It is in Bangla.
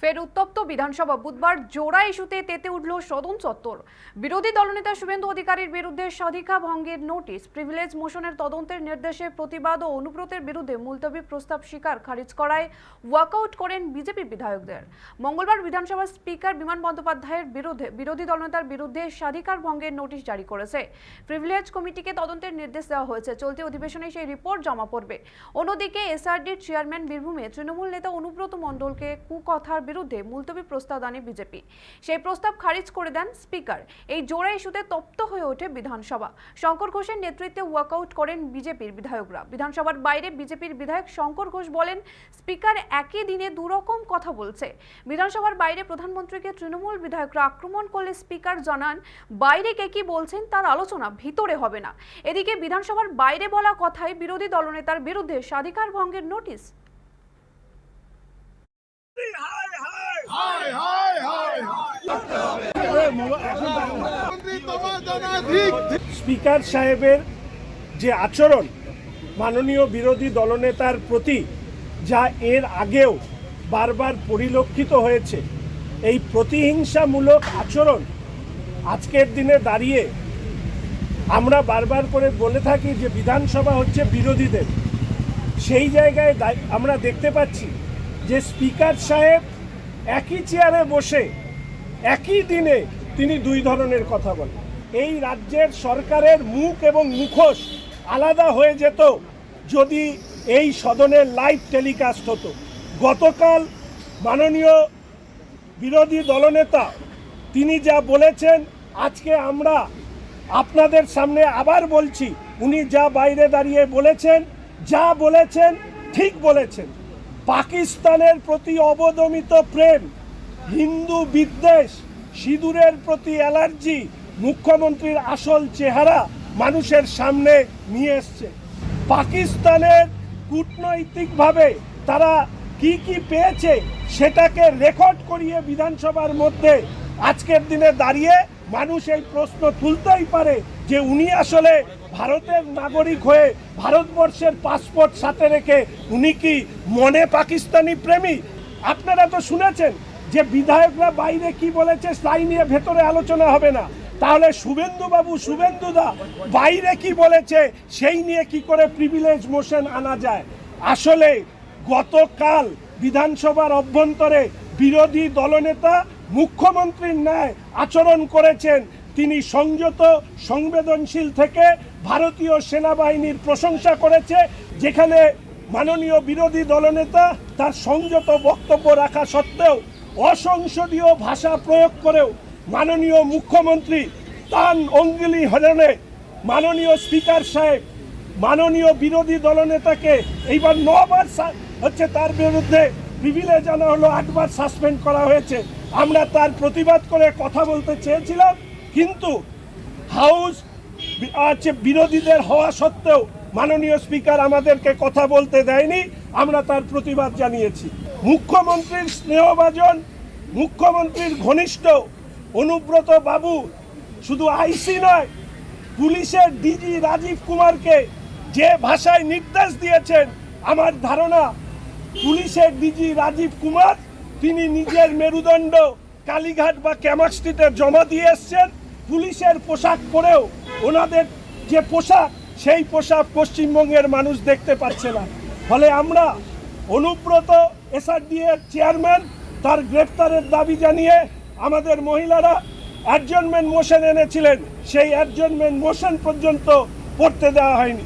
ফের উত্তপ্ত বিধানসভা। বুধবার জোড়া ইস্যুতে তেতে উঠল সদন চত্বর। বিরোধী দলনেতা শুভেন্দু অধিকারীর বিরুদ্ধে স্বাধিকার ভঙ্গের নোটিশ, প্রিভিলেজ মোশনের তদন্তের নির্দেশে প্রতিবাদ ও অনুব্রতের বিরুদ্ধে মুলতবি প্রস্তাব স্বীকার খারিজ করায় ওয়াকআউট করেন বিজেপি বিধায়কদের। মঙ্গলবার বিধানসভার স্পিকার বিমান বন্দ্যোপাধ্যায়ের বিরুদ্ধে বিরোধী দলনেতার বিরুদ্ধে স্বাধিকার ভঙ্গের নোটিশ জারি করেছে। প্রিভিলেজ কমিটিকে তদন্তের নির্দেশ দেওয়া হয়েছে। চলতি অধিবেশনে সেই রিপোর্ট জমা পড়বে। অন্যদিকে এসআরডির চেয়ারম্যান বীরভূমে তৃণমূল নেতা অনুব্রত মণ্ডলকে কুকথার বিরুদ্ধে মুলতবি প্রস্তাব আনে বিজেপি। সেই প্রস্তাব খারিজ করে দেন স্পিকার। এই জোড়া ইস্যুতে তপ্ত হয়ে ওঠে বিধানসভা। শঙ্কর ঘোষের নেতৃত্বে ওয়াকআউট করেন বিজেপির বিধায়করা। বিধানসভার বাইরে বিজেপির বিধায়ক শঙ্কর ঘোষ বলেন, স্পিকার একই দিনে দুরকম কথা বলছে। বিধানসভার বাইরে প্রধানমন্ত্রীকে তৃণমূল বিধায়করা আক্রমণ করলে স্পিকার জানান, বাইরে কে কি বলছেন তার আলোচনা ভিতরে হবে না। এদিকে বিধানসভার বাইরে বলা কথায় বিরোধী দলনেতার বিরুদ্ধে স্বাধিকার ভঙ্গের নোটিশ। স্পিকার সাহেবের যে আচরণ মাননীয় বিরোধী দলনেতার প্রতি, যা এর আগেও বারবার পরিলক্ষিত হয়েছে, এই প্রতিহিংসামূলক আচরণ আজকের দিনে দাঁড়িয়ে আমরা বারবার করে বলে থাকি যে বিধানসভা হচ্ছে বিরোধীদের। সেই জায়গায় আমরা দেখতে পাচ্ছি যে স্পিকার সাহেব একই চেয়ারে বসে একই দিনে তিনি দুই ধরনের কথা বলেন। এই রাজ্যের সরকারের মুখ এবং মুখোশ আলাদা হয়ে যেত যদি এই সদনের লাইভ টেলিকাস্ট হতো। গতকাল মাননীয় বিরোধী দলনেতা তিনি যা বলেছেন, আজকে আমরা আপনাদের সামনে আবার বলছি, উনি যা বাইরে দাঁড়িয়ে বলেছেন, যা বলেছেন ঠিক বলেছেন। পাকিস্তানের প্রতি অবদমিত প্রেম, হিন্দু বিদ্বেষ, সিঁদুরের প্রতি অ্যালার্জি মুখ্যমন্ত্রীর আসল চেহারা মানুষের সামনে নিয়ে এসছে। পাকিস্তানের কূটনৈতিকভাবে তারা কি কি পেয়েছে সেটাকে রেকর্ড করিয়ে বিধানসভার মধ্যে আজকের দিনে দাঁড়িয়ে মানুষ এই প্রশ্ন তুলতেই পারে যে উনি আসলে ভারতের নাগরিক হয়ে ভারতবর্ষের পাসপোর্ট সাথে রেখে উনি কি মনে পাকিস্তানি প্রেমী? আপনারা তো শুনেছেন যে বিধায়করা বাইরে কি বলেছে তাই নিয়ে ভেতরে আলোচনা হবে না। তাহলে শুভেন্দুদা বাইরে কি বলেছে সেই নিয়ে কি করে প্রিভিলেজ মোশন আনা যায়? আসলে গতকাল বিধানসভার অভ্যন্তরে বিরোধী দলনেতা মুখ্যমন্ত্রীর ন্যায় আচরণ করেছেন। তিনি সংযত, সংবেদনশীল থেকে ভারতীয় সেনাবাহিনীর প্রশংসা করেছে, যেখানে মাননীয় বিরোধী দলনেতা তার সংযত বক্তব্য রাখা সত্ত্বেও অসংসদীয় ভাষা প্রয়োগ করেও মাননীয় মুখ্যমন্ত্রী তার অঙ্গুলি হরণে মাননীয় স্পিকার সাহেব মাননীয় বিরোধী দলনেতাকে এইবার 9 বার হচ্ছে তার বিরুদ্ধে প্রিভিলেজ আনা হলো, 8 বার সাসপেন্ড করা হয়েছে। আমরা তার প্রতিবাদ করে কথা বলতে চেয়েছিলাম, কিন্তু হাউস বিরোধীদের হওয়া সত্ত্বেও মাননীয় স্পিকার আমাদেরকে কথা বলতে দেয়নি। আমরা তার প্রতিবাদ জানিয়েছি। মুখ্যমন্ত্রীর স্নেহভাজন, মুখ্যমন্ত্রীর ঘনিষ্ঠ অনুব্রত বাবু শুধু আইসি নয়, পুলিশের ডিজি রাজীব কুমারকে যে ভাষায় নির্দেশ দিয়েছেন, আমার ধারণা পুলিশের ডিজি রাজীব কুমার তিনি নিজের মেরুদণ্ড কালীঘাট বা ক্যামাক স্ট্রিটে জমা দিয়ে এসছেন। পুলিশের পোশাক পরেও ওনাদের যে পোশাক, সেই পোশাক পশ্চিমবঙ্গের মানুষ দেখতে পাচ্ছে না। ফলে আমরা অনুব্রত এসআরডি এর চেয়ারম্যান তার গ্রেফতারের দাবি জানিয়ে আমাদের মহিলারা অ্যাডজর্নমেন্ট মোশন এনেছিলেন, সেই অ্যাডজর্নমেন্ট মোশন পর্যন্ত পড়তে দেওয়া হয়নি।